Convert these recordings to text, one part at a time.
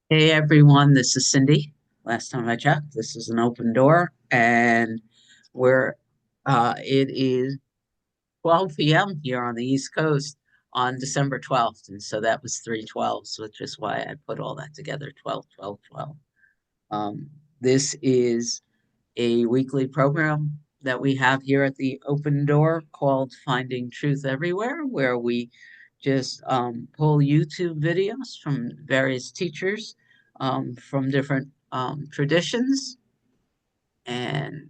Hey everyone, this is Cindy. Last time I checked, this is an open door, and we're it is 12 p.m. here on the East Coast on December 12th, and so that was 3/12, which is why I put all that together, 12, 12, 12. This is a weekly program that we have here at the Open Door called Finding Truth Everywhere, where we just pull YouTube videos from various teachers from different traditions and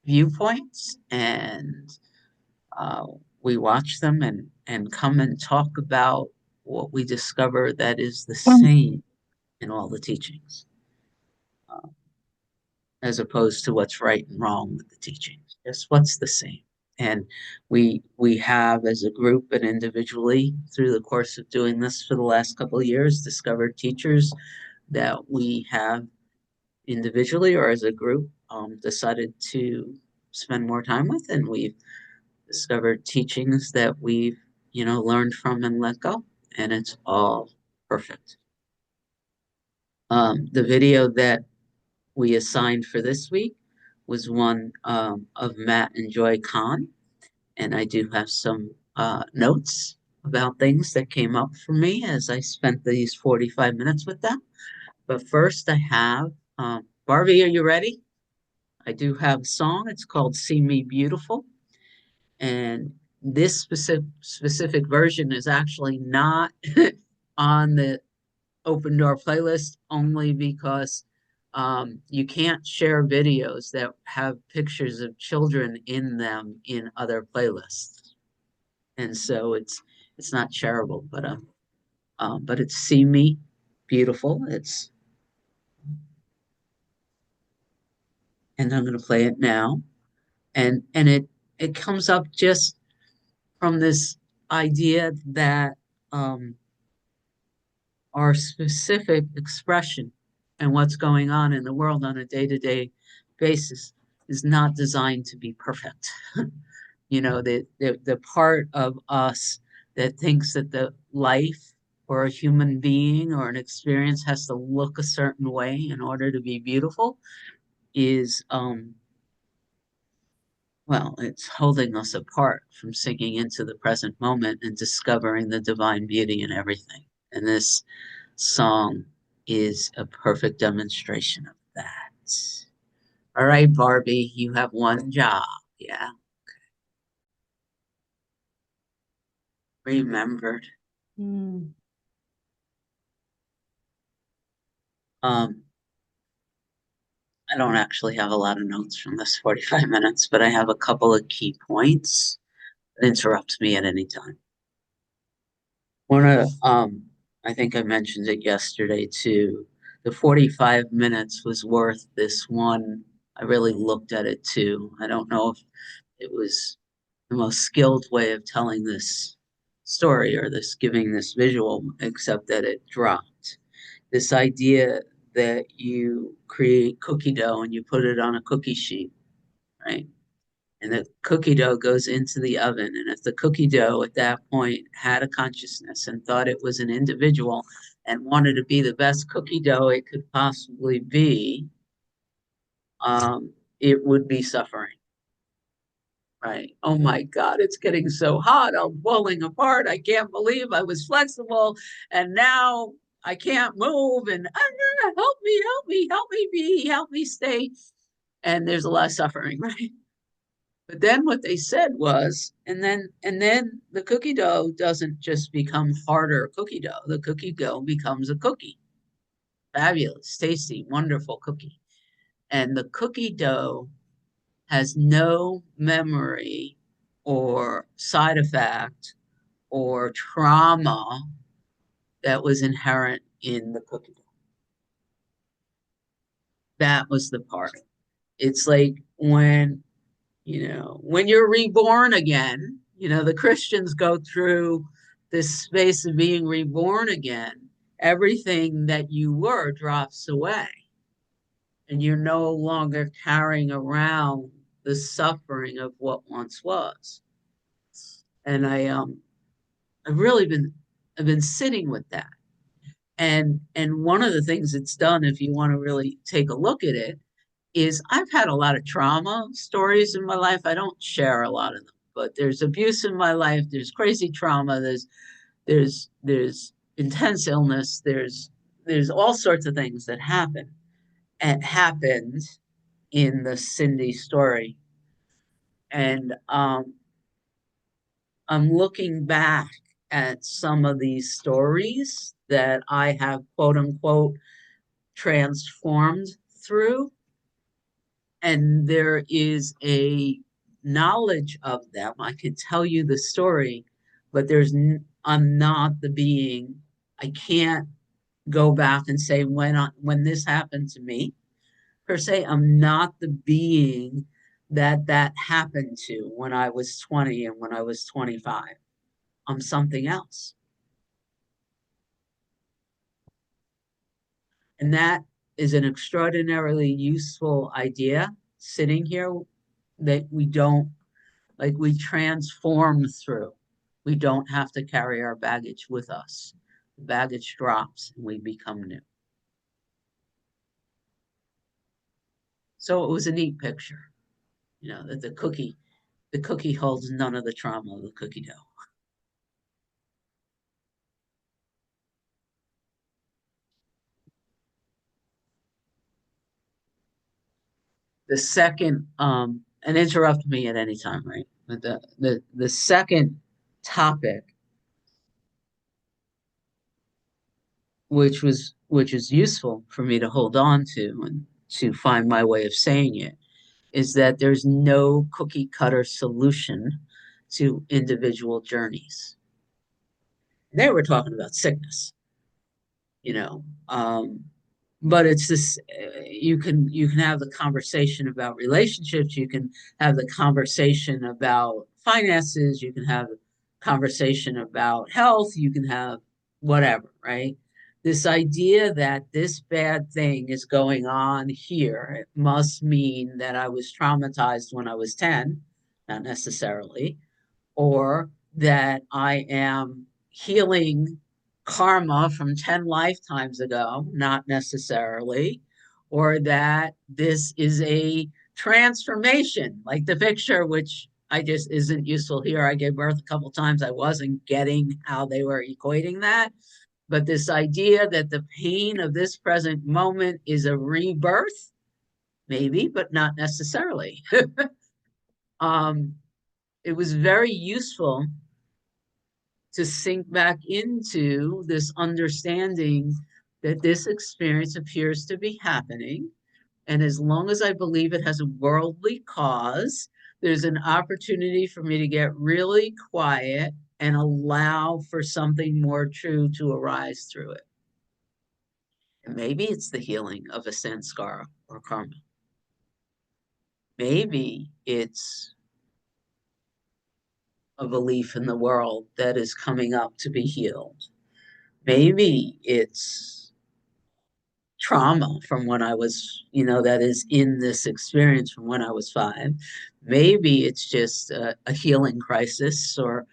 viewpoints, and uh, we watch them and come and talk about what we discover that is the same in all the teachings, uh, as opposed to what's right and wrong with the teachings. Just what's the same. And we have, as a group and individually, through the course of doing this for the last couple of years, discovered teachers that we have individually or as a group decided to spend more time with, and we've discovered teachings that we've learned from and let go, and it's all perfect. The video that we assigned for this week was one of Matt and Joy Kahn, and I do have some notes about things that came up for me as I spent these 45 minutes with them. But first, I have Barbie. Are you ready? I do have a song. It's called "See Me Beautiful," and this specific version is actually not on the Open Door playlist only because you can't share videos that have pictures of children in them in other playlists, and so it's not shareable. But it's "See Me Beautiful." And I'm going to play it now, and it comes up just from this idea that um, our specific expression and what's going on in the world on a day-to-day basis is not designed to be perfect. The part of us that thinks that the life or a human being or an experience has to look a certain way in order to be beautiful is well, it's holding us apart from sinking into the present moment and discovering the divine beauty in everything. And this song is a perfect demonstration of that. All right, Barbie, you have one job. Yeah, remembered. Mm. Um, I don't actually have a lot of notes from this 45 minutes, but I have a couple of key points. Interrupt me at any time. One of I think I mentioned it yesterday too. The 45 minutes was worth this one. I really looked at it too. I don't know if it was the most skilled way of telling this story or this giving this visual, except that it dropped. This idea that you create cookie dough and you put it on a cookie sheet, right? And the cookie dough goes into the oven. And if the cookie dough at that point had a consciousness and thought it was an individual and wanted to be the best cookie dough it could possibly be, it would be suffering. Right. Oh my God, it's getting so hot. I'm falling apart. I can't believe I was flexible and now I can't move. And help me, help me, help me be, help me stay. And there's a lot of suffering, right? But then what they said was, and then the cookie dough doesn't just become harder cookie dough. The cookie dough becomes a cookie. Fabulous, tasty, wonderful cookie. And the cookie dough has no memory or side effect or trauma that was inherent in the cookie dough. That was the part. It's like when you're reborn again, the Christians go through this space of being reborn again. Everything that you were drops away, and you're no longer carrying around the suffering of what once was. And I've really been I've been sitting with that. And one of the things it's done, if you want to really take a look at it, is I've had a lot of trauma stories in my life. I don't share a lot of them, but there's abuse in my life, there's crazy trauma, there's intense illness, there's all sorts of things that happen and happened in the Cindy story. And I'm looking back at some of these stories that I have quote unquote transformed through, and there is a knowledge of them. I can tell you the story, but I'm not the being. I can't go back and say when this happened to me per se. I'm not the being that happened to when I was 20 and when I was 25. I'm something else. And that is an extraordinarily useful idea sitting here that we don't, like, we transform through. We don't have to carry our baggage with us. The baggage drops and we become new. So it was a neat picture, that the cookie holds none of the trauma of the cookie dough. The second, and interrupt me at any time, right? But the second topic, which is useful for me to hold on to and to find my way of saying it, is that there's no cookie cutter solution to individual journeys. They were talking about sickness, you know. But it's this, you can have the conversation about relationships, you can have the conversation about finances, you can have a conversation about health, you can have whatever, right? This idea that this bad thing is going on here, it must mean that I was traumatized when I was 10, not necessarily, or that I am healing karma from 10 lifetimes ago, not necessarily, or that this is a transformation, like the picture, which I just isn't useful here. I gave birth a couple times. I wasn't getting how they were equating that. But this idea that the pain of this present moment is a rebirth, maybe, but not necessarily. um, it was very useful to sink back into this understanding that this experience appears to be happening. And as long as I believe it has a worldly cause, there's an opportunity for me to get really quiet and allow for something more true to arise through it. And maybe it's the healing of a sanskara or karma. Maybe it's a belief in the world that is coming up to be healed. Maybe it's trauma from when I was, that is in this experience from when I was 5. Maybe it's just a healing crisis or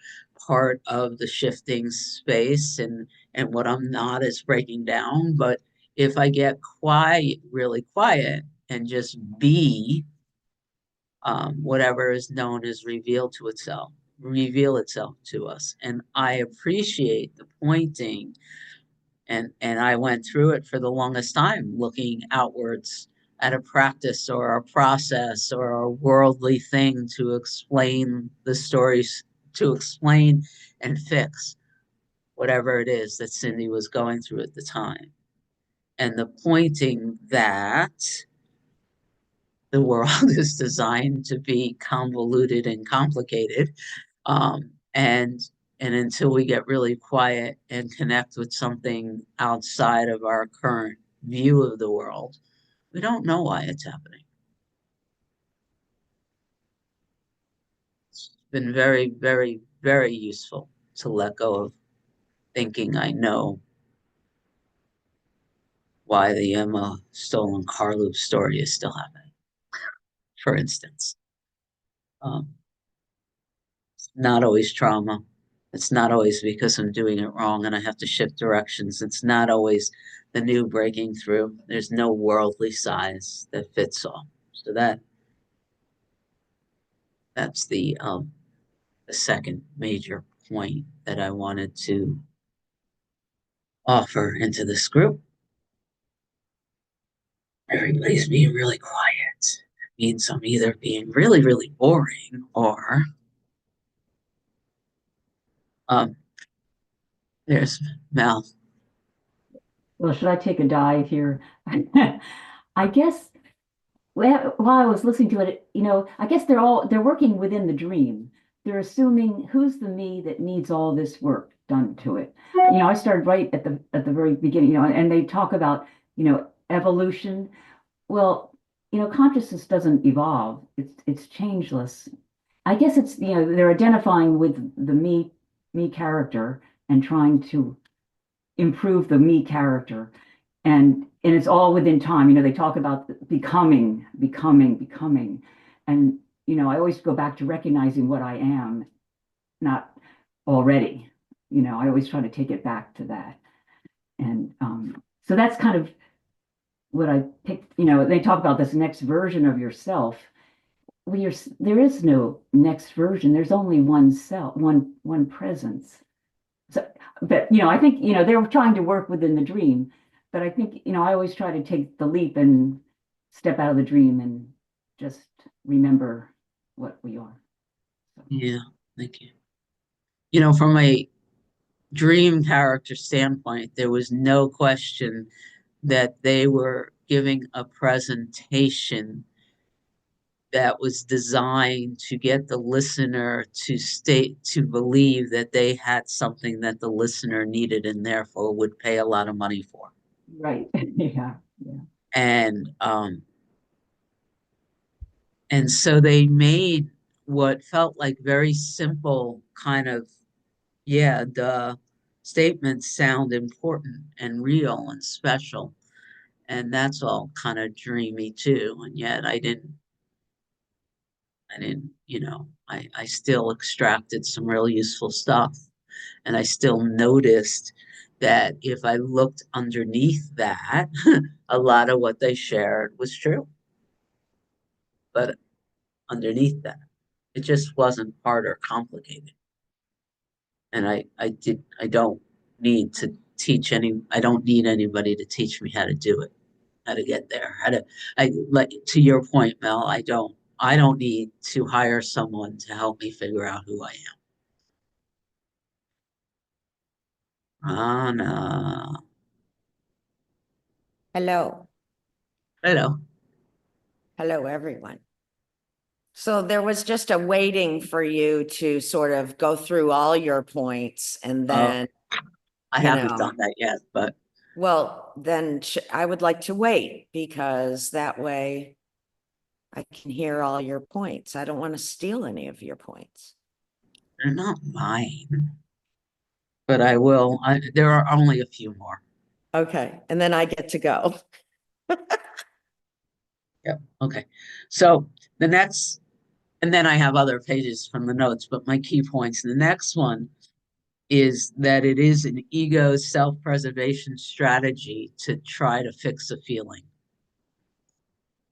part of the shifting space, and what I'm not is breaking down. But if I get quiet, really quiet, and just be, whatever is known as reveal itself to us. And I appreciate the pointing, and I went through it for the longest time, looking outwards at a practice or a process or a worldly thing to explain the stories, to explain and fix whatever it is that Cindy was going through at the time. And the pointing that the world is designed to be convoluted and complicated, and until we get really quiet and connect with something outside of our current view of the world, we don't know why it's happening. It's been very, very, very useful to let go of thinking I know why the Emma stolen car loop story is still happening, for instance. It's not always trauma. It's not always because I'm doing it wrong and I have to shift directions. It's not always the new breaking through. There's no worldly size that fits all. So that's the second major point that I wanted to offer into this group. Everybody's being really quiet. It means I'm either being really, really boring or um there's Mel. Well, should I take a dive here? I guess while I was listening to it, I guess they're working within the dream. They're assuming who's the me that needs all this work done to it. I started right at the very beginning, and they talk about, evolution. Well, consciousness doesn't evolve. It's changeless. I guess it's, they're identifying with the me character and trying to improve the me character, and it's all within time. They talk about becoming, and I always go back to recognizing what I am, not already. I always try to take it back to that, and so that's kind of what I picked. They talk about this next version of yourself. Well, there is no next version. There's only one self, one presence. So, but I think they were trying to work within the dream, but I think I always try to take the leap and step out of the dream and just remember what we are. So, Yeah, thank you. From a dream character standpoint, there was no question that they were giving a presentation that was designed to get the listener to believe that they had something that the listener needed and therefore would pay a lot of money for. right. Yeah. Yeah. And so they made what felt like very simple kind of, yeah, the statements sound important and real and special. And that's all kind of dreamy too. And yet I still extracted some real useful stuff. And I still noticed that if I looked underneath that, a lot of what they shared was true. But underneath that, it just wasn't hard or complicated. And I don't need to I don't need anybody to teach me how to do it, how to get there, I like to your point, Mel, I don't need to hire someone to help me figure out who I am. Anna. Hello. Hello. Hello, everyone. So there was just a waiting for you to sort of go through all your points and Oh, then, I haven't done that yet, but well, then I would like to wait because that way I can hear all your points. I don't want to steal any of your points. they're not mine. But I will. There are only a few more. Okay. And then I get to go. Yep. Okay. So the next, and then I have other pages from the notes, but my key points. The next one is that it is an ego self-preservation strategy to try to fix a feeling.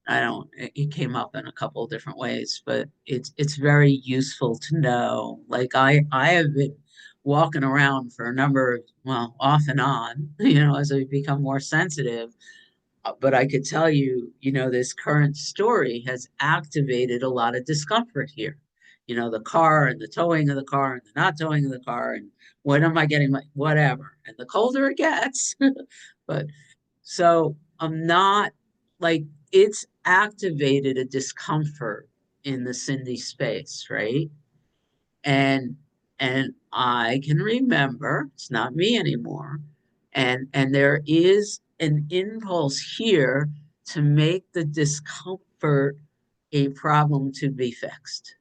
I don't, it came up in a couple of different ways, but it's very useful to know. Like I have been walking around for a number of, well, off and on, as I become more sensitive. But I could tell you, this current story has activated a lot of discomfort here. The car and the towing of the car and the not towing of the car and when am I getting my whatever. And the colder it gets, but so I'm not like it's activated a discomfort in the Cindy space, right? And and I can remember it's not me anymore. And there is an impulse here to make the discomfort a problem to be fixed,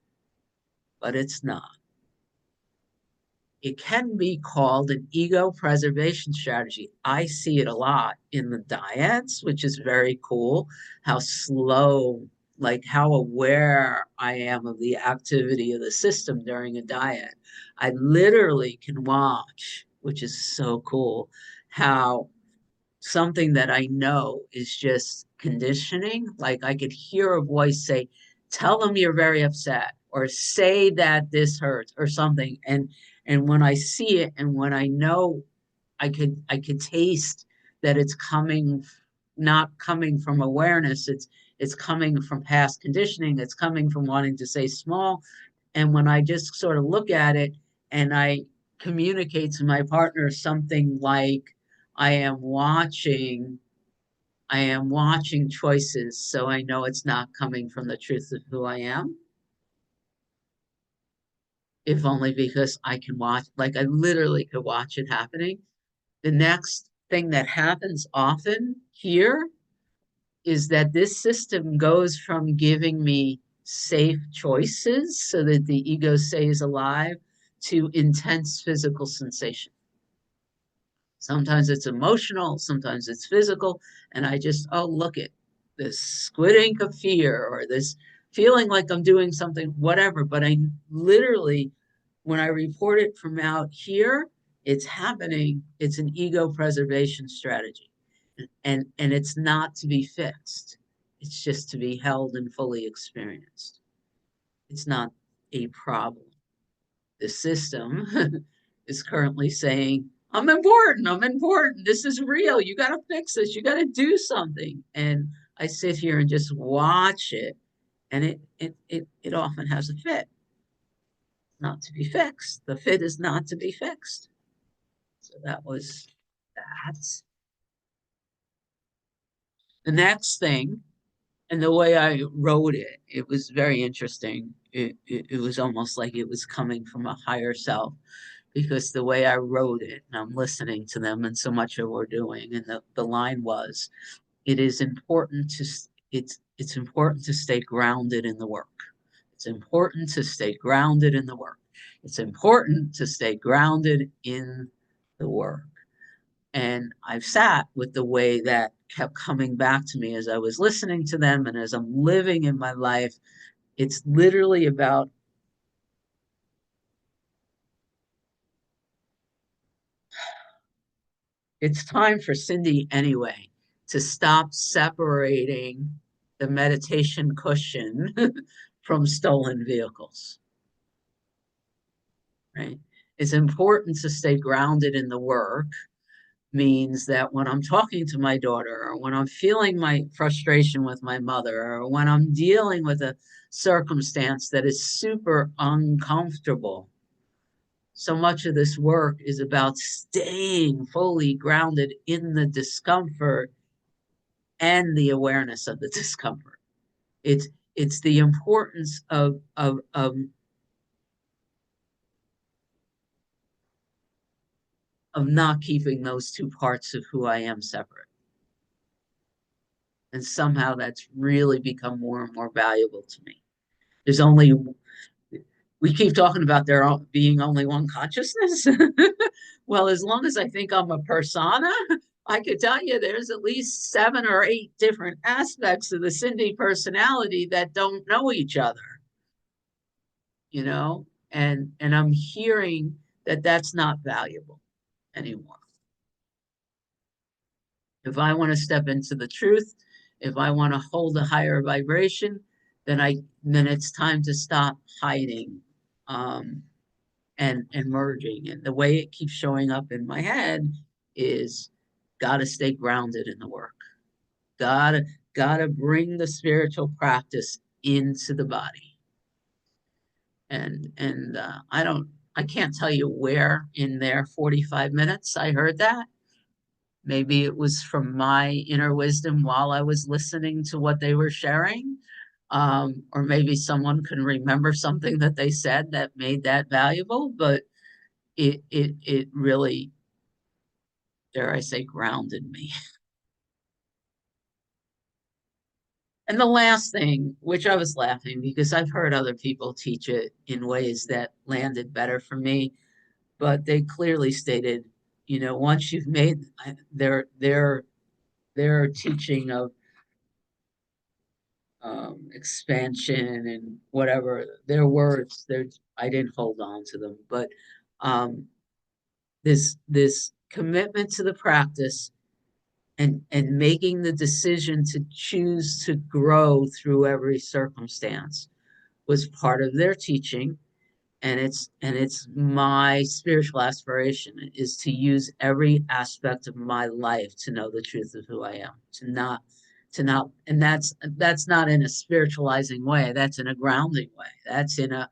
but it's not. It can be called an ego preservation strategy. I see it a lot in the dyads, which is very cool, how slowly like how aware I am of the activity of the system during a diet. I literally can watch, which is so cool, how something that I know is just conditioning. Like I could hear a voice say, tell them you're very upset, or say that this hurts or something. And when I see it and when I know I could taste that it's coming, not coming from awareness, it's coming from past conditioning, it's coming from wanting to say small. And when I just sort of look at it and I communicate to my partner something like, I am watching, I am watching choices, so I know it's not coming from the truth of who I am. If only because I can watch, like I literally could watch it happening. The next thing that happens often here is that this system goes from giving me safe choices so that the ego stays alive to intense physical sensation. Sometimes it's emotional, sometimes it's physical, and I just, oh, look at this squid ink of fear or this feeling like I'm doing something, whatever. But I literally, when I report it from out here, it's happening. It's an ego preservation strategy. And it's not to be fixed. It's just to be held and fully experienced. It's not a problem. The system is currently saying, I'm important, I'm important, this is real, you got to fix this, you got to do something. And I sit here and just watch it, and it often has a fit, not to be fixed. The fit is not to be fixed. So that was that. The next thing, and the way I wrote it, it was very interesting. It was almost like it was coming from a higher self, because the way I wrote it, and I'm listening to them and so much of what we're doing, and the line was, it is important to, it's important to stay grounded in the work. It's important to stay grounded in the work. It's important to stay grounded in the work. And I've sat with the way that kept coming back to me as I was listening to them and as I'm living in my life. It's literally about, it's time for Cindy anyway to stop separating the meditation cushion from stolen vehicles, right? It's important to stay grounded in the work, means that when I'm talking to my daughter, or when I'm feeling my frustration with my mother, or when I'm dealing with a circumstance that is super uncomfortable, so much of this work is about staying fully grounded in the discomfort and the awareness of the discomfort. It's it's the importance of not keeping those two parts of who I am separate. And somehow that's really become more and more valuable to me. There's only, we keep talking about there being only one consciousness. Well, as long as I think I'm a persona, I could tell you there's at least 7 or 8 different aspects of the Cindy personality that don't know each other, you know? And I'm hearing that that's not valuable anymore. If I want to step into the truth, if I want to hold a higher vibration, then it's time to stop hiding, um, and merging. And the way it keeps showing up in my head is, gotta stay grounded in the work. Gotta gotta bring the spiritual practice into the body. And I can't tell you where in their 45 minutes I heard that. Maybe it was from my inner wisdom while I was listening to what they were sharing. Or maybe someone can remember something that they said that made that valuable, but it really, dare I say, grounded me. And the last thing, which I was laughing because I've heard other people teach it in ways that landed better for me, but they clearly stated, once you've made their teaching of expansion and whatever. Their words, I didn't hold on to them, but um, this commitment to the practice and making the decision to choose to grow through every circumstance was part of their teaching, and it's my spiritual aspiration is to use every aspect of my life to know the truth of who I am, to not and that's not in a spiritualizing way, that's in a grounding way, that's in a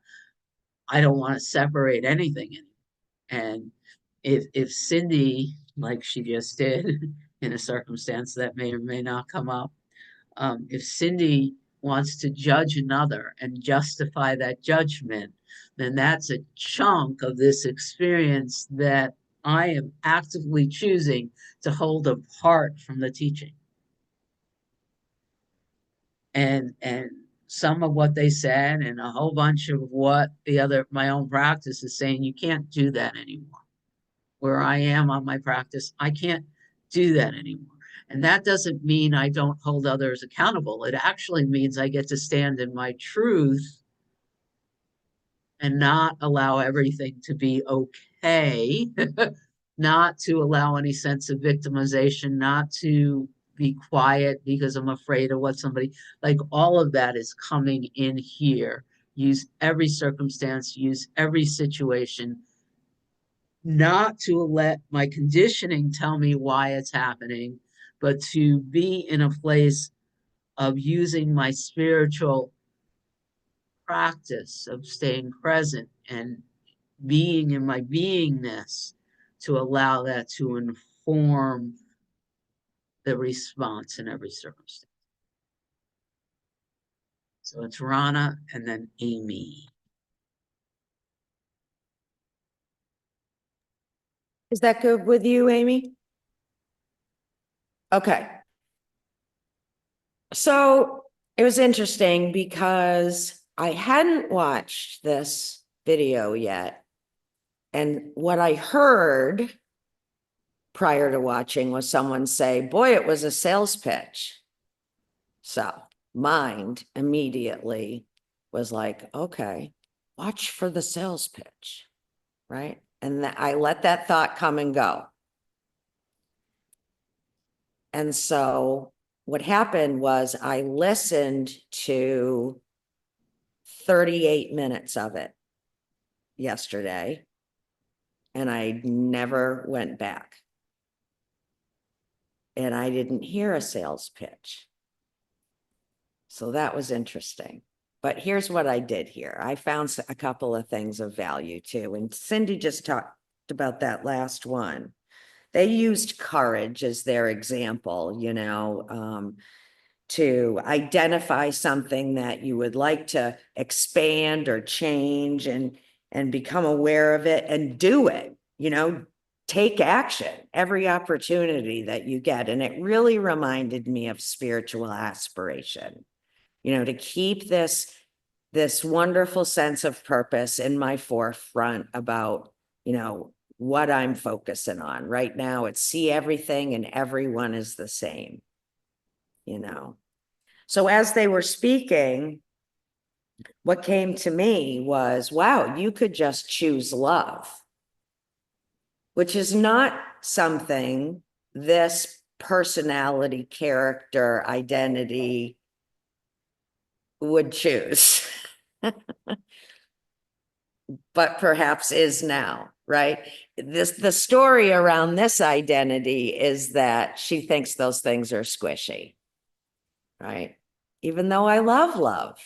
I don't want to separate anything anymore. And if Cindy, like she just did in a circumstance that may or may not come up, if Cindy wants to judge another and justify that judgment, then that's a chunk of this experience that I am actively choosing to hold apart from the teaching. And some of what they said and a whole bunch of what my own practice is saying, you can't do that anymore. Where I am on my practice, I can't do that anymore. And that doesn't mean I don't hold others accountable. It actually means I get to stand in my truth and not allow everything to be okay, not to allow any sense of victimization, not to be quiet because I'm afraid of what somebody, like all of that is coming in here. Use every circumstance, use every situation, not to let my conditioning tell me why it's happening, but to be in a place of using my spiritual practice of staying present and being in my beingness to allow that to inform the response in every circumstance. So it's Rana and then Amy. Is that good with you, Amy? Okay. So it was interesting because I hadn't watched this video yet. And what I heard prior to watching was someone say, boy, it was a sales pitch. So mind immediately was like, okay, watch for the sales pitch, right? And I let that thought come and go. And so what happened was I listened to 38 minutes of it yesterday, and I never went back. And I didn't hear a sales pitch. So that was interesting. But here's what I did hear. I found a couple of things of value too. And Cindy just talked about that last one. They used courage as their example, to identify something that you would like to expand or change and become aware of it and do it, take action every opportunity that you get. And it really reminded me of spiritual aspiration, to keep this wonderful sense of purpose in my forefront about, what I'm focusing on right now. It's see everything and everyone is the same, So as they were speaking, what came to me was, wow, you could just choose love, which is not something this personality, character, identity would choose, but perhaps is now, right? The story around this identity is that she thinks those things are squishy, right? Even though I love love,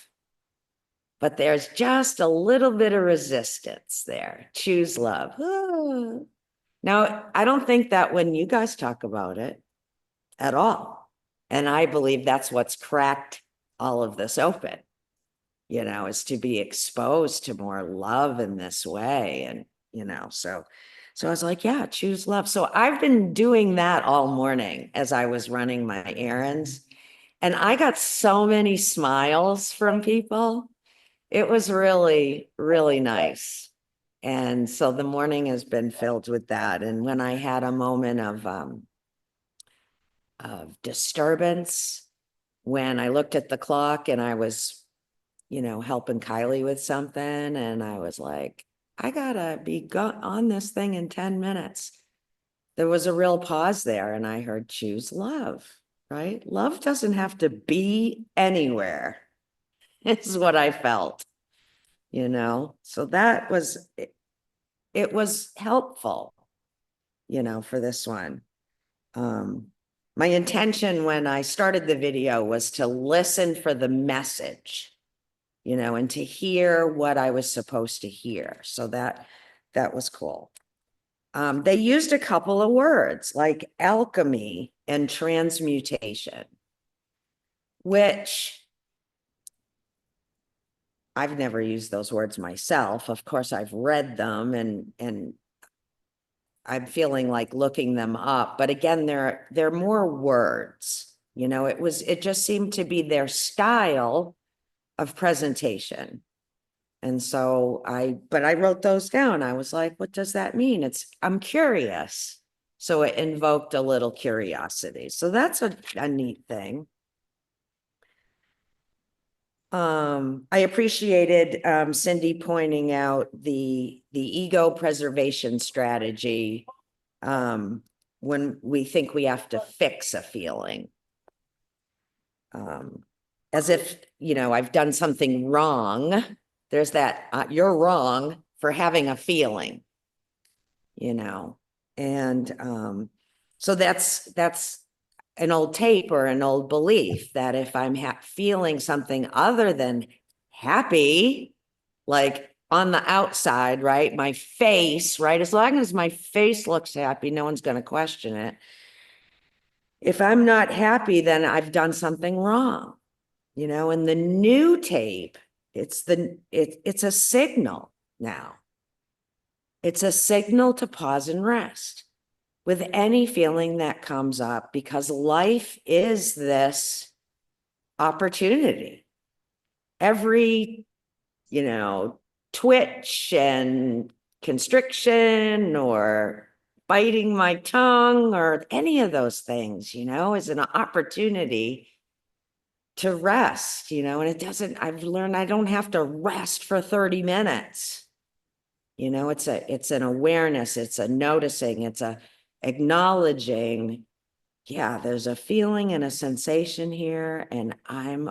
but there's just a little bit of resistance there. Choose love. Now, I don't think that when you guys talk about it at all. And I believe that's what's cracked all of this open, is to be exposed to more love in this way. And, so I was like, yeah, choose love. So I've been doing that all morning as I was running my errands. And I got so many smiles from people. It was really, really nice. And so the morning has been filled with that. And when I had a moment of disturbance, when I looked at the clock and I was, helping Kylie with something, and I was like, I gotta be on this thing in 10 minutes. There was a real pause there, and I heard choose love, right? Love doesn't have to be anywhere. It's what I felt, So that was, it was helpful, for this one. My intention when I started the video was to listen for the message, and to hear what I was supposed to hear. So that was cool. They used a couple of words like alchemy and transmutation, which I've never used those words myself. Of course, I've read them and I'm feeling like looking them up. But again, they're more words. It just seemed to be their style of presentation. And so but I wrote those down. I was like, what does that mean? I'm curious. So it invoked a little curiosity. So that's a neat thing. I appreciated Cindy pointing out the ego preservation strategy when we think we have to fix a feeling. As if, I've done something wrong. There's that, you're wrong for having a feeling, and so that's an old tape or an old belief that if I'm feeling something other than happy, like on the outside, right? My face, right? As long as my face looks happy, no one's going to question it. If I'm not happy, then I've done something wrong, and the new tape, it's a signal now. It's a signal to pause and rest with any feeling that comes up, because life is this opportunity. Every, twitch and constriction or biting my tongue or any of those things, is an opportunity to rest, and I've learned I don't have to rest for 30 minutes. It's an awareness, it's a noticing, it's a acknowledging, yeah, there's a feeling and a sensation here, and I'm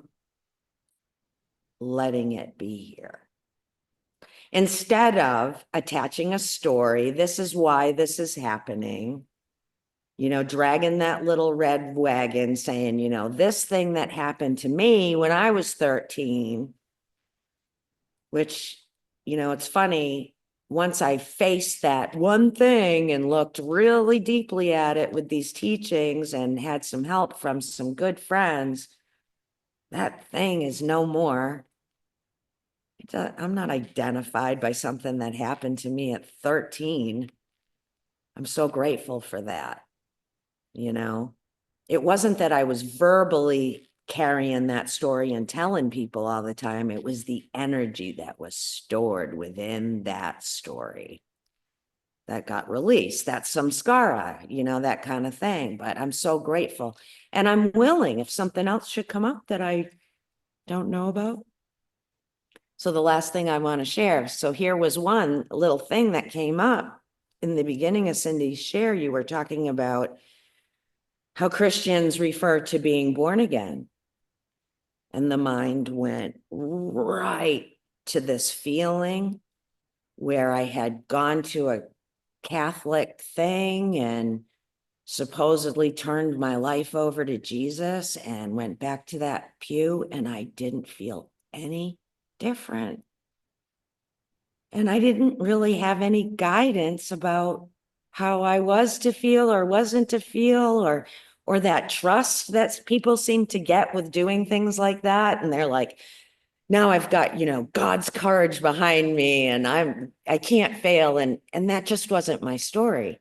letting it be here. Instead of attaching a story, this is why this is happening, dragging that little red wagon saying, this thing that happened to me when I was 13, which, it's funny, once I faced that one thing and looked really deeply at it with these teachings and had some help from some good friends, that thing is no more. I'm not identified by something that happened to me at 13. I'm so grateful for that. It wasn't that I was verbally carrying that story and telling people all the time. It was the energy that was stored within that story that got released. That's samskara, that kind of thing. But I'm so grateful. And I'm willing, if something else should come up that I don't know about. So the last thing I want to share. So here was one little thing that came up in the beginning of Cindy's share. You were talking about how Christians refer to being born again. And the mind went right to this feeling where I had gone to a Catholic thing and supposedly turned my life over to Jesus and went back to that pew, and I didn't feel any different. And I didn't really have any guidance about how I was to feel or wasn't to feel, or that trust that people seem to get with doing things like that. And they're like, now I've got, God's courage behind me and I can't fail. And that just wasn't my story.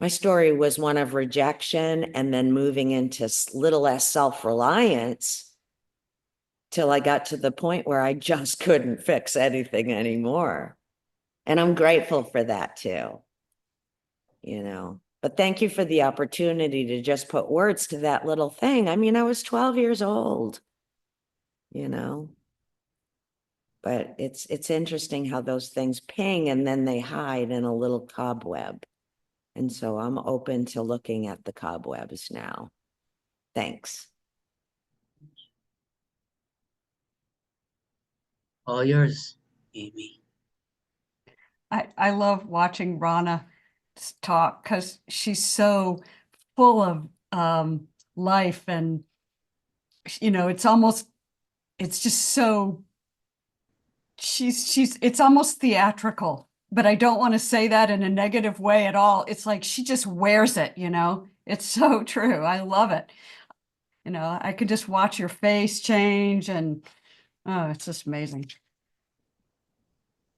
My story was one of rejection and then moving into little less self-reliance till I got to the point where I just couldn't fix anything anymore. And I'm grateful for that too, but But thank you for the opportunity to just put words to that little thing. I mean, I was 12 years old, you know. But it's interesting how those things ping and then they hide in a little cobweb. And so I'm open to looking at the cobwebs now. Thanks. All yours, Amy. I love watching Rana talk because she's so full of life, and you know, it's just so it's almost theatrical, but I don't want to say that in a negative way at all. It's like she just wears it, you know. It's so true. I love it. You know, I could just watch your face change, and oh, it's just amazing.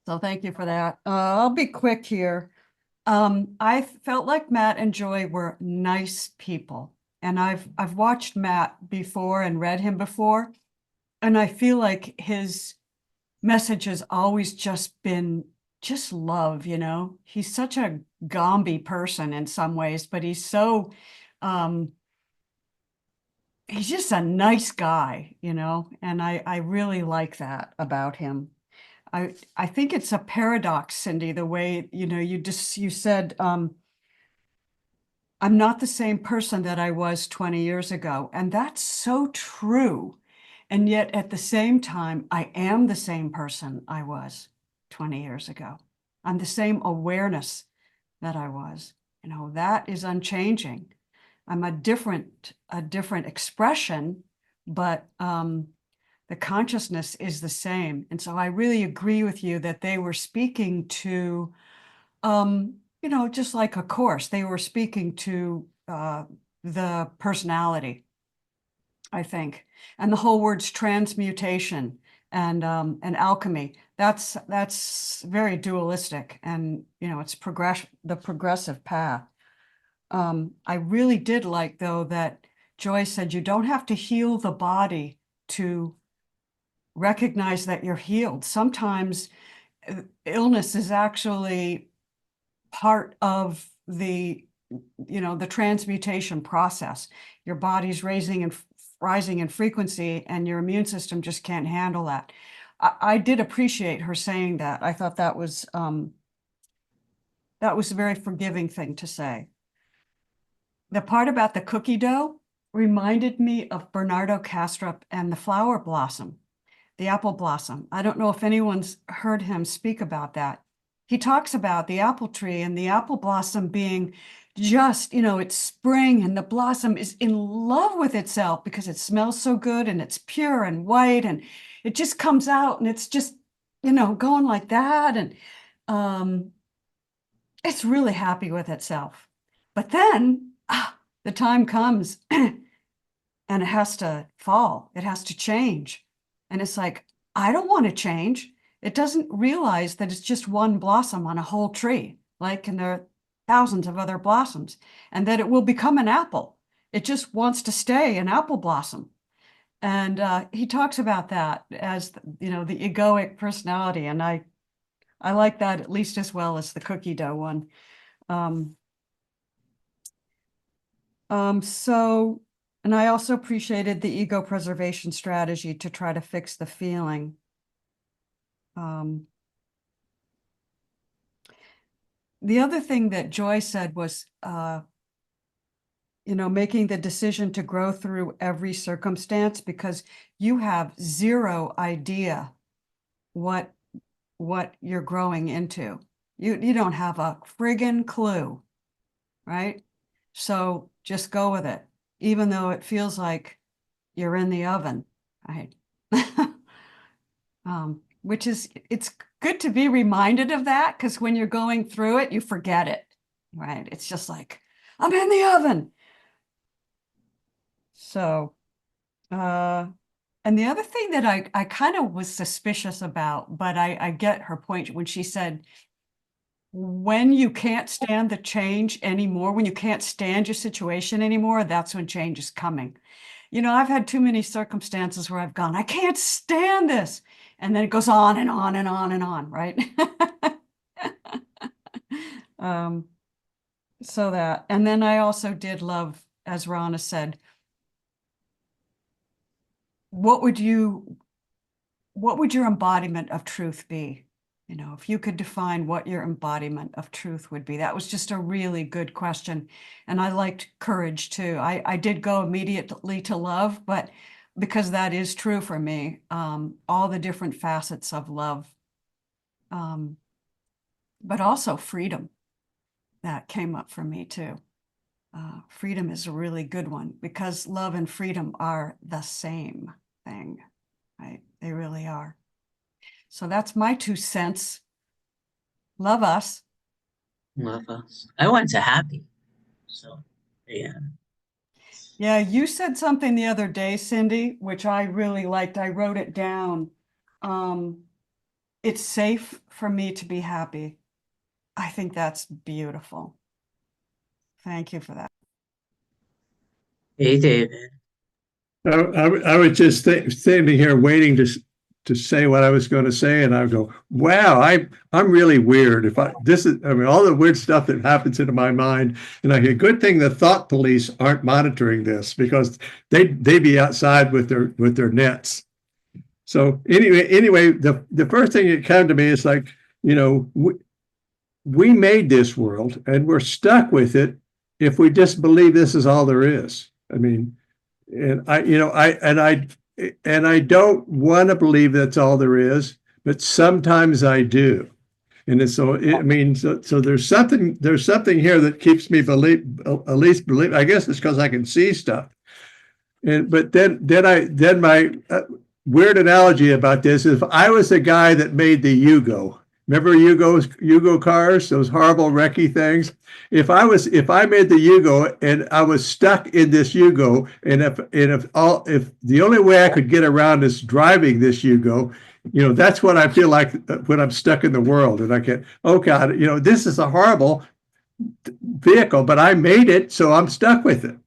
So thank you for that. I'll be quick here. I felt like Matt and Joy were nice people, and I've watched Matt before and read him before, and I feel like his message has always just been just love, you know. He's such a Gomby person in some ways, but um he's just a nice guy, you know, and I really like that about him. I think it's a paradox, Cindy, the way, you know, you said I'm not the same person that I was 20 years ago. And that's so true. And yet at the same time, I am the same person I was 20 years ago. I'm the same awareness that I was. You know, that is unchanging. I'm a different expression, but the consciousness is the same. And so I really agree with you that they were speaking to you know, just like a course, they were speaking to the personality, I think, and the whole words transmutation and alchemy. That's very dualistic, and you know, it's the progressive path. I really did like, though, that Joy said you don't have to heal the body to recognize that you're healed. Sometimes illness is actually part of the, you know, the transmutation process. Your body's rising in frequency, and your immune system just can't handle that. I did appreciate her saying that. I thought that was a very forgiving thing to say. The part about the cookie dough reminded me of Bernardo Kastrup and the flower blossom, the apple blossom. I don't know if anyone's heard him speak about that. He talks about the apple tree and the apple blossom being just, you know, it's spring and the blossom is in love with itself because it smells so good and it's pure and white and it just comes out and it's just, you know, going like that. And it's really happy with itself. But then the time comes and it has to fall. It has to change. And it's like, I don't want to change. It doesn't realize that it's just one blossom on a whole tree, like, and there are thousands of other blossoms, and that it will become an apple. It just wants to stay an apple blossom. And he talks about that as, you know, the egoic personality. And I like that at least as well as the cookie dough one. So, and I also appreciated the ego preservation strategy to try to fix the feeling. The other thing that Joy said was, you know, making the decision to grow through every circumstance because you have zero idea what you're growing into. You don't have a friggin' clue, right? So just go with it, even though it feels like you're in the oven, right? Which is, it's good to be reminded of that, because when you're going through it, you forget it, right? It's just like, I'm in the oven. So, and the other thing that I kind of was suspicious about, but I get her point when she said, when you can't stand the change anymore, when you can't stand your situation anymore, that's when change is coming. You know, I've had too many circumstances where I've gone, I can't stand this. And then it goes on and on and on and on, right? So that, and then I also did love, as Rana said, what would your embodiment of truth be? You know, if you could define what your embodiment of truth would be, that was just a really good question. And I liked courage too. I did go immediately to love, but because that is true for me, all the different facets of love, but also freedom, that came up for me too. Freedom is a really good one because love and freedom are the same thing, right? They really are. So that's my 2 cents. Love us. Love us. I went to happy. So, yeah. Yeah, you said something the other day, Cindy, which I really liked. I wrote it down. It's safe for me to be happy. I think that's beautiful. Thank you for that. Hey, David. I was just standing here waiting to say what I was going to say, and I go, "Wow, I'm really weird." If I this is, I mean, all the weird stuff that happens into my mind, and I hear, good thing the thought police aren't monitoring this because they be outside with their nets. So anyway, the first thing that came to me is like, you know, we made this world, and we're stuck with it if we just believe this is all there is. I mean. And I don't want to believe that's all there is, but sometimes I do. And it's I mean, so there's something here that keeps me at least believe. I guess it's because I can see stuff. But then my weird analogy about this is, if I was the guy that made the Yugo, remember Yugo cars, those horrible wrecky things. If I made the Yugo and I was stuck in this Yugo, and if the only way I could get around is driving this Yugo, that's what I feel like when I'm stuck in the world, and I get, oh God, this is a horrible vehicle, but I made it, so I'm stuck with it.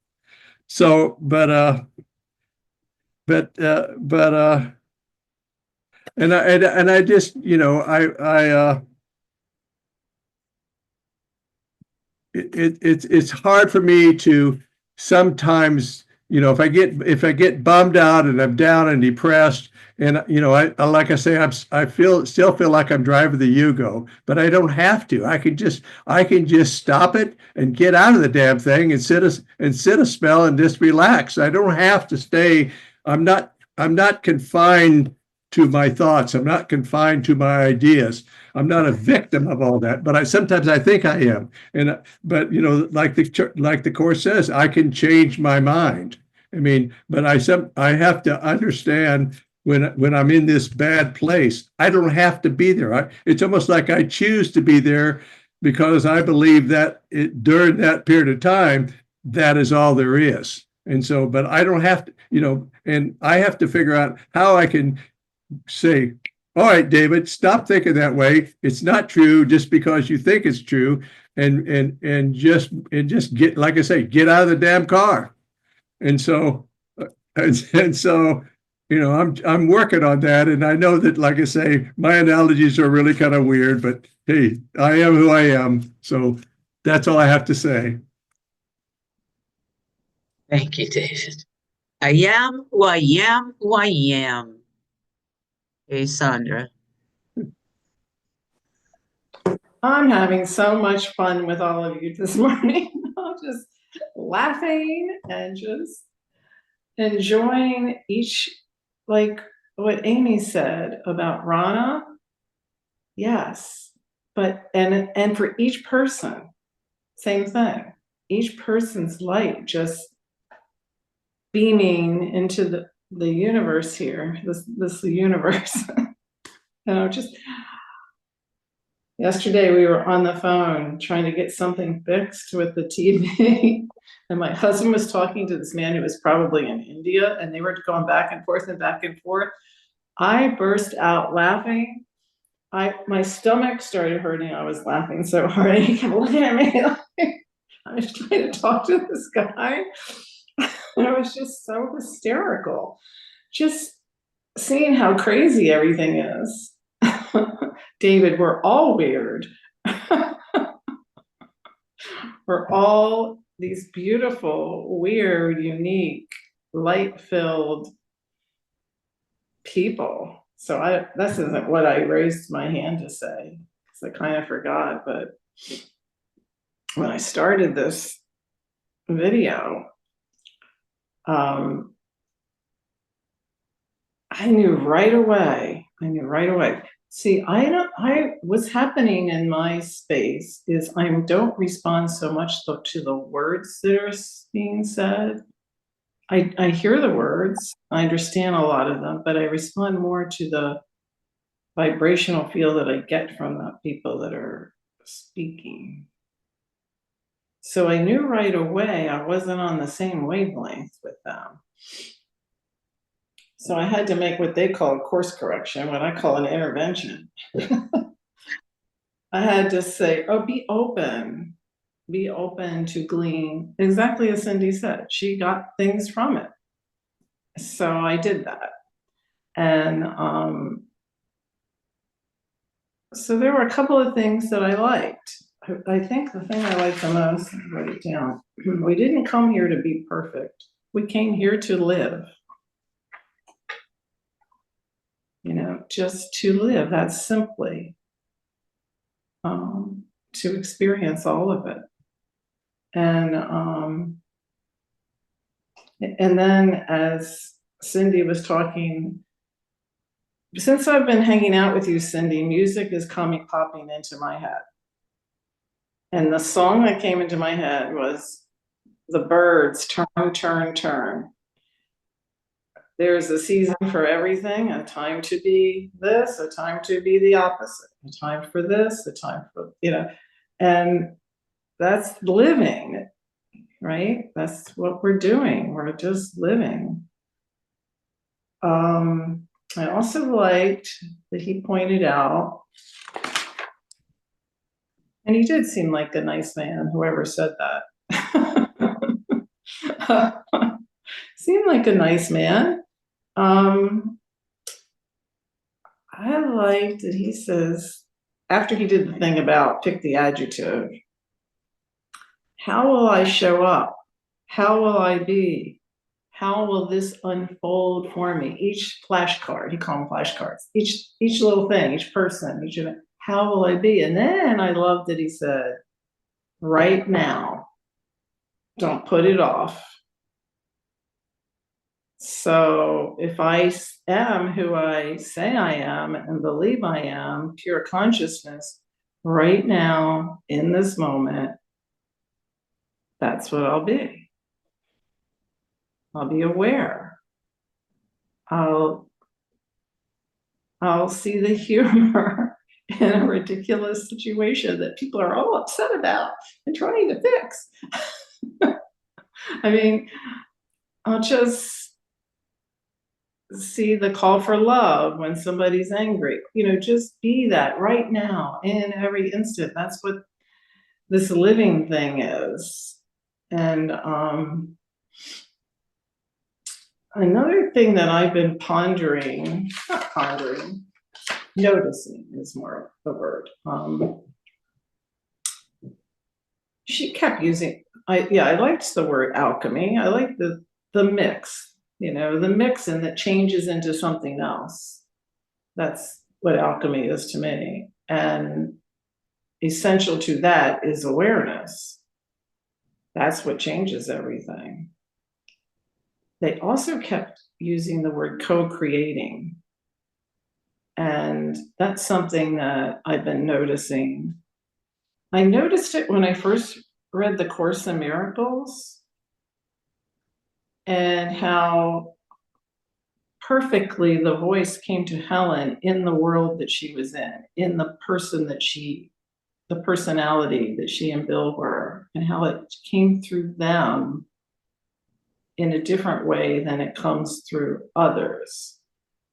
So, but and I just, it's hard for me to sometimes, if I get bummed out and I'm down and depressed, and I like I say, still feel like I'm driving the Yugo, but I don't have to. I can just stop it and get out of the damn thing and sit a spell and just relax. I don't have to stay. I'm not confined to my thoughts. I'm not confined to my ideas. I'm not a victim of all that, but sometimes I think I am. But like the course says, I can change my mind. I mean, but I have to understand when I'm in this bad place, I don't have to be there. It's almost like I choose to be there because I believe that during that period of time, that is all there is. And so, but I don't have to, and I have to figure out how I can say, all right, David, stop thinking that way. It's not true just because you think it's true. And just get, like I say, get out of the damn car. And so, and so, I'm working on that. And I know that, like I say, my analogies are really kind of weird, but hey, I am who I am. So that's all I have to say. Thank you, David. I am who I am who I am. Hey, Sandra. I'm having so much fun with all of you this morning. I'm just laughing and just enjoying each, like what Amy said about Rana. Yes, but and for each person, same thing. Each person's light just beaming into the universe here, this universe. Just yesterday we were on the phone trying to get something fixed with the TV, and my husband was talking to this man who was probably in India, and they were going back and forth and back and forth. I burst out laughing. My stomach started hurting. I was laughing so hard. He kept looking at me like I was trying to talk to this guy. And it was just so hysterical. Just seeing how crazy everything is. David, we're all weird. for all these beautiful, weird, unique, light-filled people. So this isn't what I raised my hand to say, because I kind of forgot, but when I started this video, I knew right away. See, what's happening in my space is I don't respond so much to the words that are being said. I hear the words, I understand a lot of them, but I respond more to the vibrational feel that I get from the people that are speaking. So I knew right away I wasn't on the same wavelength with them. So I had to make what they call a course correction, what I call an intervention. I had to say, oh, be open to glean, exactly as Cindy said. She got things from it. So I did that. And so there were a couple of things that I liked. I think the thing I liked the most, write it down, we didn't come here to be perfect. We came here to live. You know, just to live, that's simply to experience all of it. And then as Cindy was talking, since I've been hanging out with you, Cindy, music is popping into my head. And the song that came into my head was the Byrds, Turn, Turn, Turn. There's a season for everything, a time to be this, a time to be the opposite, a time for this, a time for, you know, and that's living, right? That's what we're doing. We're just living. I also liked that he pointed out, and he did seem like a nice man, whoever said that. Seemed like a nice man. I liked that he says, after he did the thing about pick the adjective, how will I show up? How will I be? How will this unfold for me? Each flashcard, he called them flashcards, each little thing, each person, each event, how will I be? And then I loved that he said, right now, don't put it off. So if I am who I say I am and believe I am, pure consciousness, right now, in this moment, that's what I'll be. I'll be aware. I'll see the humor in a ridiculous situation that people are all upset about and trying to fix. I mean, I'll just see the call for love when somebody's angry. You know, just be that right now in every instant. That's what this living thing is. And another thing that I've been noticing is more the word. She kept using, I liked the word alchemy. I like the mix, you know, the mix and that changes into something else. That's what alchemy is to me. And essential to that is awareness. That's what changes everything. They also kept using the word co-creating. And that's something that I've been noticing. I noticed it when I first read the Course in Miracles and how perfectly the voice came to Helen in the world that she was in the person that the personality that she and Bill were, and how it came through them in a different way than it comes through others.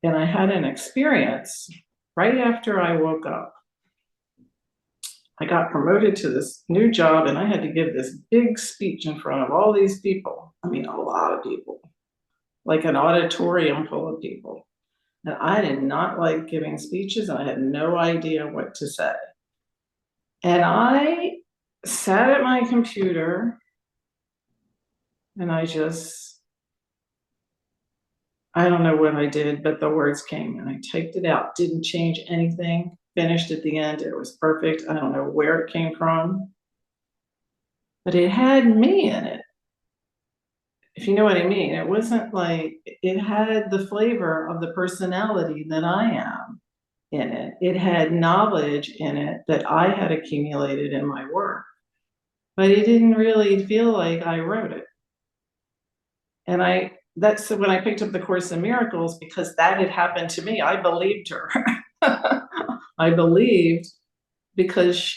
And I had an experience right after I woke up. I got promoted to this new job and I had to give this big speech in front of all these people. I mean, a lot of people, like an auditorium full of people. And I did not like giving speeches and I had no idea what to say. And I sat at my computer and I don't know what I did, but the words came and I typed it out, didn't change anything, finished at the end. It was perfect. I don't know where it came from, but it had me in it. If you know what I mean, it wasn't like it had the flavor of the personality that I am in it. It had knowledge in it that I had accumulated in my work, but it didn't really feel like I wrote it. And that's when I picked up the Course in Miracles, because that had happened to me. I believed her. I believed, because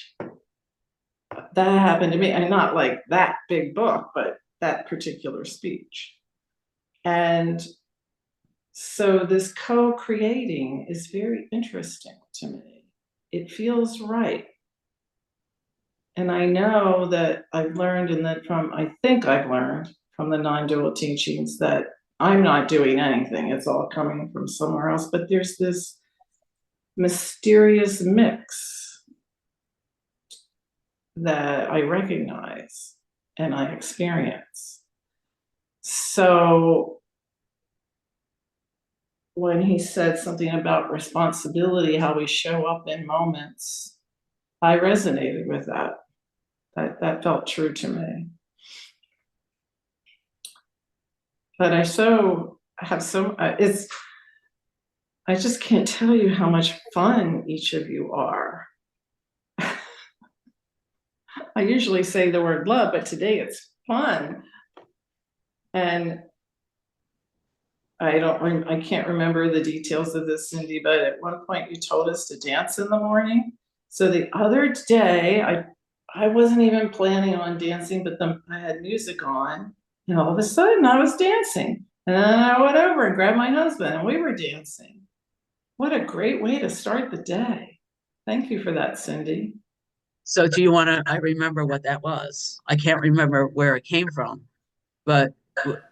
that happened to me, and not like that big book, but that particular speech. And so this co-creating is very interesting to me. It feels right. And I know that I've learned, and that I think I've learned from the non-dual teachings, that I'm not doing anything. It's all coming from somewhere else. But there's this mysterious mix that I recognize and I experience. So when he said something about responsibility, how we show up in moments, I resonated with that. That felt true to me. But I just can't tell you how much fun each of you are. I usually say the word love, but today it's fun. And I can't remember the details of this, Cindy, but at one point you told us to dance in the morning. So the other day, I wasn't even planning on dancing, but I had music on, and all of a sudden I was dancing. And then I went over and grabbed my husband, and we were dancing. What a great way to start the day. Thank you for that, Cindy. So do you want to, I remember what that was. I can't remember where it came from, but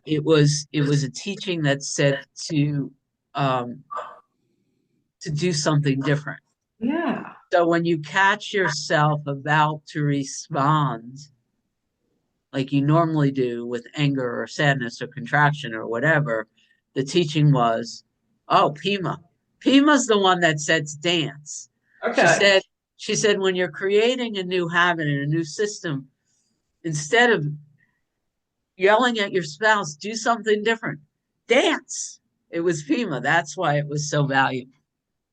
it was a teaching that said um to do something different. Yeah. So when you catch yourself about to respond like you normally do with anger or sadness or contraction or whatever, the teaching was, oh, Pima. Pima's the one that said to dance. She Okay. said, she said, when you're creating a new habit and a new system, instead of yelling at your spouse, do something different. Dance. It was Pima. That's why it was so valuable.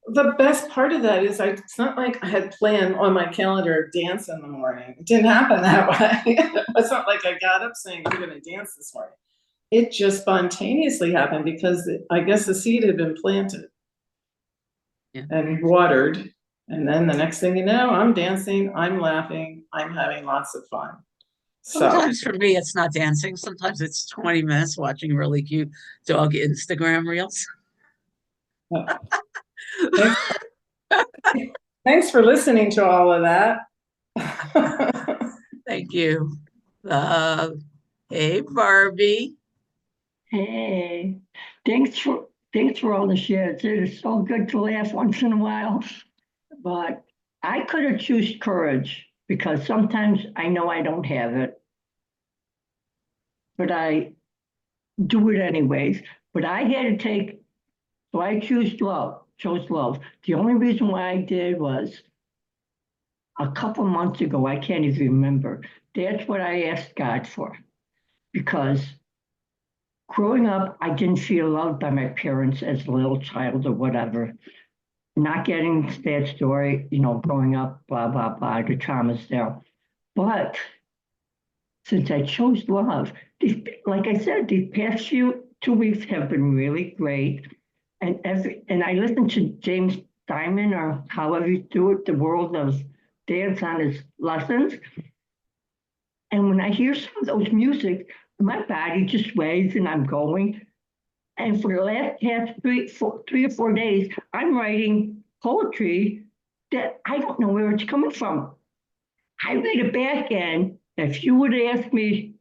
The best part of that is it's not like I had planned on my calendar dance in the morning. It didn't happen that way. It's not like I got up saying I'm going to dance this morning. It just spontaneously happened because I guess the seed had been planted and watered. And then the next thing you know, I'm dancing, I'm laughing, I'm having lots of fun. Sometimes for me, it's not dancing. Sometimes it's 20 minutes watching really cute dog Instagram reels. Thanks for listening to all of that. Thank you. Hey, Barbie. Hey, thanks for all the shares. It is so good to laugh once in a while. But I could have choose courage because sometimes I know I don't have it, but I do it anyways. But I had to take, so I chose love. The only reason why I did was a couple months ago, I can't even remember. That's what I asked God for because growing up, I didn't feel loved by my parents as a little child or whatever. Not getting that story, growing up, blah, blah, blah, the traumas there. But since I chose love, like I said, these past 2 weeks have been really great. And I listened to James Diamond, or however you do it, the world of dance on his lessons. And when I hear some of those music, my body just sways and I'm going. And for the last 3 or 4 days, I'm writing poetry that I don't know where it's coming from. I read it back, and if you would ask me,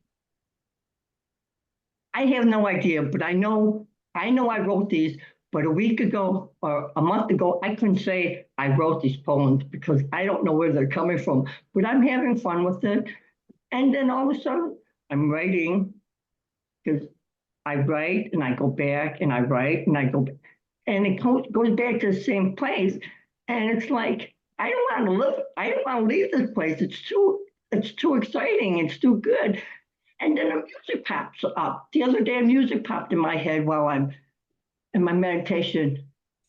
I have no idea, but I know I wrote these But a week ago or a month ago, I couldn't say I wrote these poems because I don't know where they're coming from, but I'm having fun with it. And then all of a sudden, I'm writing because I write and I go back and I write and I go back, and it goes back to the same place. And it's like, I don't want to live, I don't want to leave this place. It's too exciting. It's too good. And then the music pops up. The other day, music popped in my head while I'm in my meditation.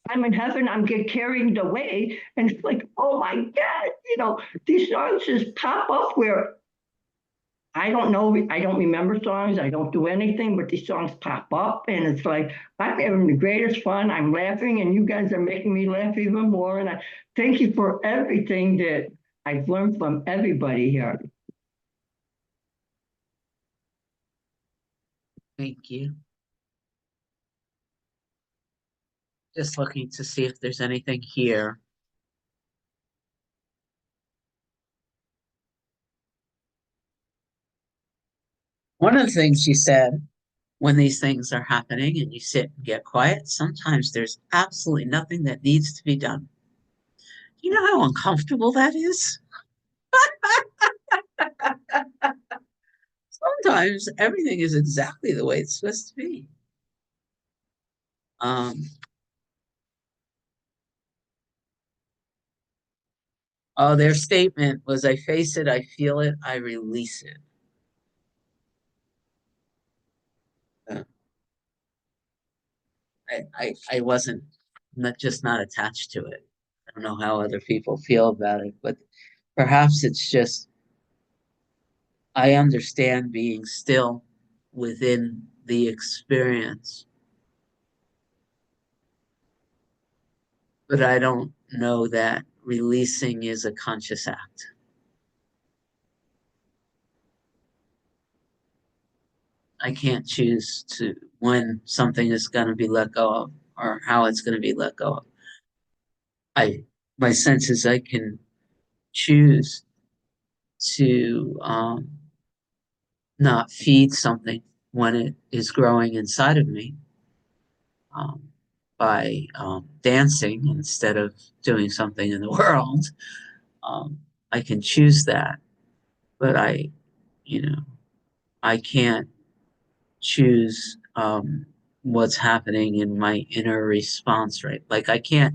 I'm in heaven, I'm get carried away. And it's like, oh my God, these songs just pop up where I don't know, I don't remember songs, I don't do anything, but these songs pop up and it's like, I'm having the greatest fun. I'm laughing and you guys are making me laugh even more. And I thank you for everything that I've learned from everybody here. Thank you. Just looking to see if there's anything here. One of the things you said, when these things are happening and you sit and get quiet, sometimes there's absolutely nothing that needs to be done. You know how uncomfortable that is? Sometimes everything is exactly the way it's supposed to be. Oh, their statement was, I face it, I feel it, I release it. I wasn't not attached to it. I don't know how other people feel about it, but perhaps it's just I understand being still within the experience, but I don't know that releasing is a conscious act. I can't choose to when something is going to be let go of or how it's going to be let go of. My sense is I can choose to not feed something when it is growing inside of me um, by dancing instead of doing something in the world. Um, I can choose that, but you know, I can't choose what's happening in my inner response, right? Like I can't,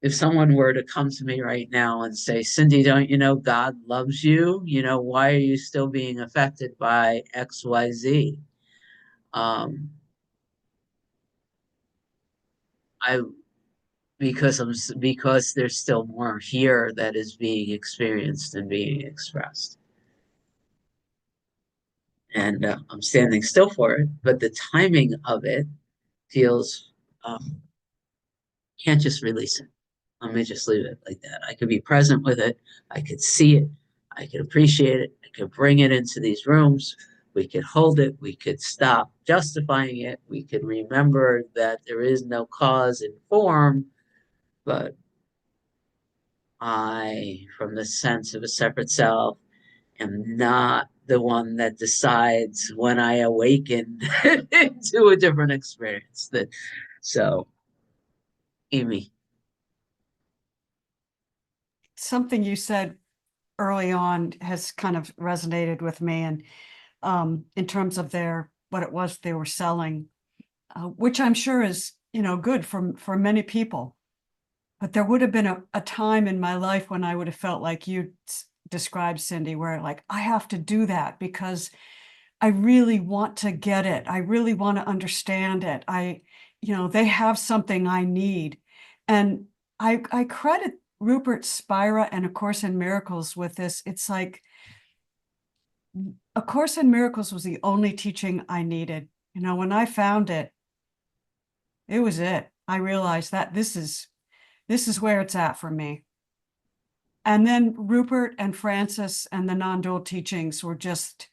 if someone were to come to me right now and say, Cindy, don't you know God loves you? You know, why are you still being affected by XYZ? Um, I because there's still more here that is being experienced and being expressed. And I'm standing still for it, but the timing of it feels can't just release it. Let me just leave it like that. I could be present with it. I could see it. I could appreciate it. I could bring it into these rooms. We could hold it. We could stop justifying it. We could remember that there is no cause and form, but I, from the sense of a separate self, am not the one that decides when I awaken to a different experience. That so, Amy. Something you said early on has kind of resonated with me, and in terms of what it was they were selling, which I'm sure is good for many people. But there would have been a time in my life when I would have felt like you described, Cindy, where like I have to do that because I really want to get it. I really want to understand it. They have something I need. And I credit Rupert Spira and A Course in Miracles with this. It's like A Course in Miracles was the only teaching I needed. When I found it, it was it. I realized that this is where it's at for me. And then Rupert and Francis and the non-dual teachings were just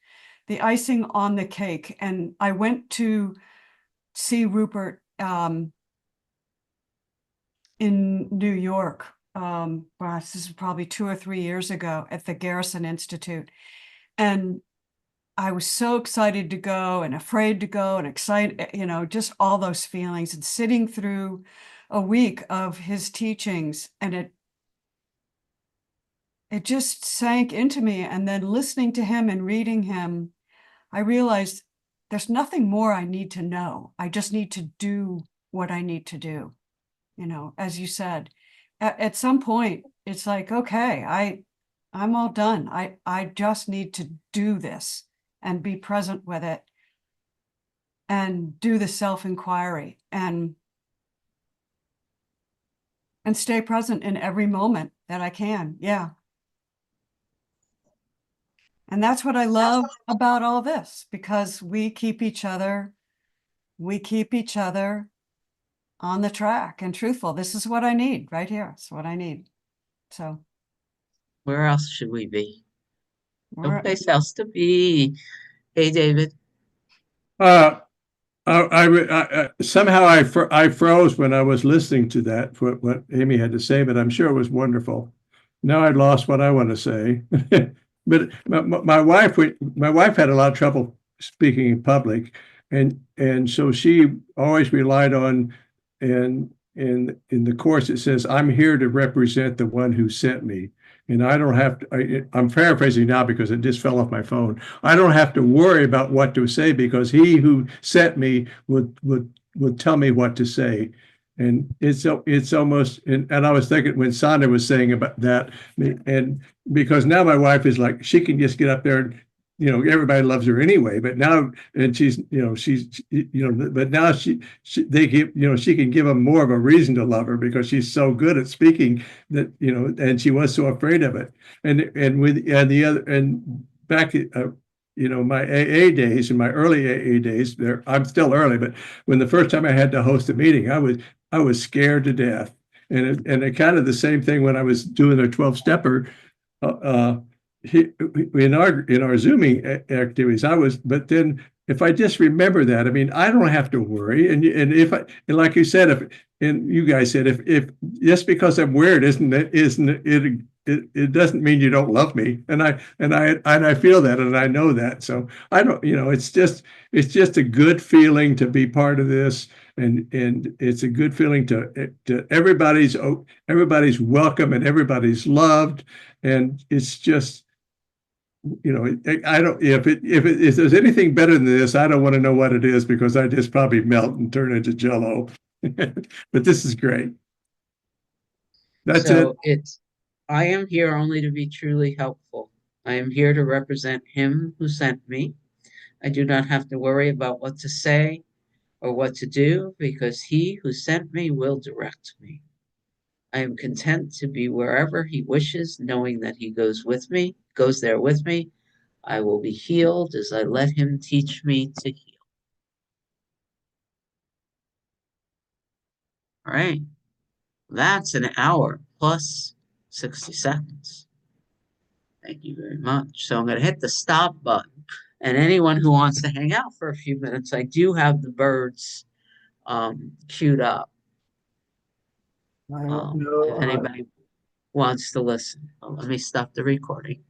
the icing on the cake. And I went to see Rupert in New York. This is probably 2 or 3 years ago at the Garrison Institute. And I was so excited to go and afraid to go and excited, just all those feelings, and sitting through a week of his teachings, and it just sank into me. And then listening to him and reading him, I realized there's nothing more I need to know. I just need to do what I need to do. As you said, at some point, it's like, okay, I'm all done. I just need to do this and be present with it and do the self-inquiry and stay present in every moment that I can. Yeah. And that's what I love about all this, because we keep each other on the track and truthful. This is what I need right here. It's what I need. So Where else should we be? No we're, place else to be. Hey, David. Uh, somehow I froze when I was listening to that, what Amy had to say, but I'm sure it was wonderful. Now I lost what I want to say. But my wife had a lot of trouble speaking in public, and so she always relied on, and in the course it says, "I'm here to represent the one who sent me." And I don't have to, I'm paraphrasing now because it just fell off my phone. I don't have to worry about what to say because he who sent me would tell me what to say. And it's almost, and I was thinking when Sandra was saying about that, and because now my wife is like, she can just get up there and, everybody loves her anyway, but now, and but now they give, she can give them more of a reason to love her because she's so good at speaking that, and she was so afraid of it. And the other, and back, my AA days and my early AA days, I'm still early, but when the first time I had to host a meeting, I was scared to death. And it kind of the same thing when I was doing a 12-stepper, uh, in our Zooming activities, but then if I just remember that, I mean, I don't have to worry. And like you said, and you guys said, if just because I'm weird, it doesn't mean you don't love me. And I feel that, and I know that. So I don't, it's just a good feeling to be part of this. And it's a good feeling to everybody's welcome and everybody's loved. And it's just, I don't, if there's anything better than this, I don't want to know what it is because I just probably melt and turn into jello. But this is great. That's it. So I am here only to be truly helpful. I am here to represent him who sent me. I do not have to worry about what to say or what to do because he who sent me will direct me. I am content to be wherever he wishes, knowing that he goes there with me. I will be healed as I let him teach me to heal. All right. That's an hour plus 60 seconds. Thank you very much. So I'm going to hit the stop button. And anyone who wants to hang out for a few minutes, I do have the birds queued up. I don't know. If anybody wants to listen, let me stop the recording.